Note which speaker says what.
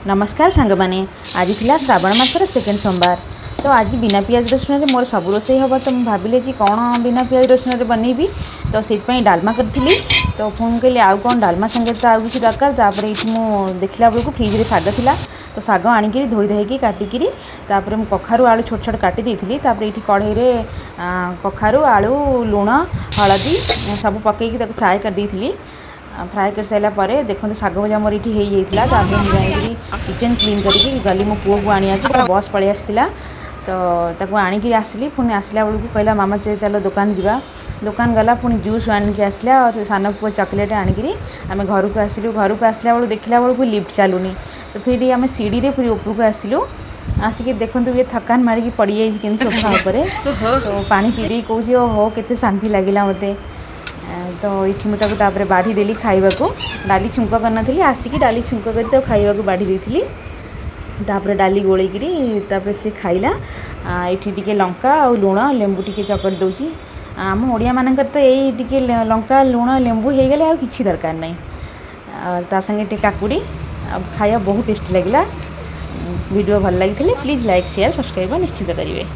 Speaker 1: नमस्कार सांग मैंने आज थिला श्रावण मासर सेकेंड सोमवार। तो आज बिना पियाज रसुण मोर सब रोसई हम। तो मुझे भाविले जी कौन बिना पियाज रसुण बनईबी। तो से डालमा करी। तो फोन कहली आउ कौन डालमा संगे तो आउ किसी दरकार। तापर ये देखला बेलू फ्रिज साग थिला। तो साग आणिकी धोई धाइकी काटिकी मुझे कखारू आलू छोट छोट काटी देती। ये कढ़ई में कखारू आलू लुण हलदी सब पकईकी फ्राए कर देती। फ्राए कर सारा पर देखो साग भजा मोर ये होता। मुझे किचन क्लीन करके गली मो पुओ को आने बस पलि आसाला। तो आणिकी आसली पुणी आसला बेलू कहला मामा चलो दुकान जावा। दुकान गला पुणी जूस आणिकी आसला और सान पुओ चॉकलेट आणिकी आम घर को आसलु। घर को आसला बेलू देखला बेलू लिफ्ट चलुनी। तो फिर आम सीढ़ी रे फिर ऊपर को आसलु। आसिक देखो ये थकान मारिकी पड़ जाए सोफा उपर। तो पानी पी कौच हो केते शांति लगिला मते। तो ये मुझे बाढ़ी देली खाइबा को। डाली छुंक करनी आसिक डाली छुंक कर खाइबा को बाढ़ी देती। तापर डाली गोलेकिरी से खाइला। ये टिके लंका और लुण लेंबू टिके चकट दौची। आम ओडिया मानकर तो यही टिके लंका लुण लेंबू हो गले किसी दरकार नहीं। ता संगे टे काकुड़ी खाया बहुत टेस्टी लगिला। वीडियो भल लगी प्लीज़ लाइक शेयर सब्सक्राइब निश्चित करेंगे।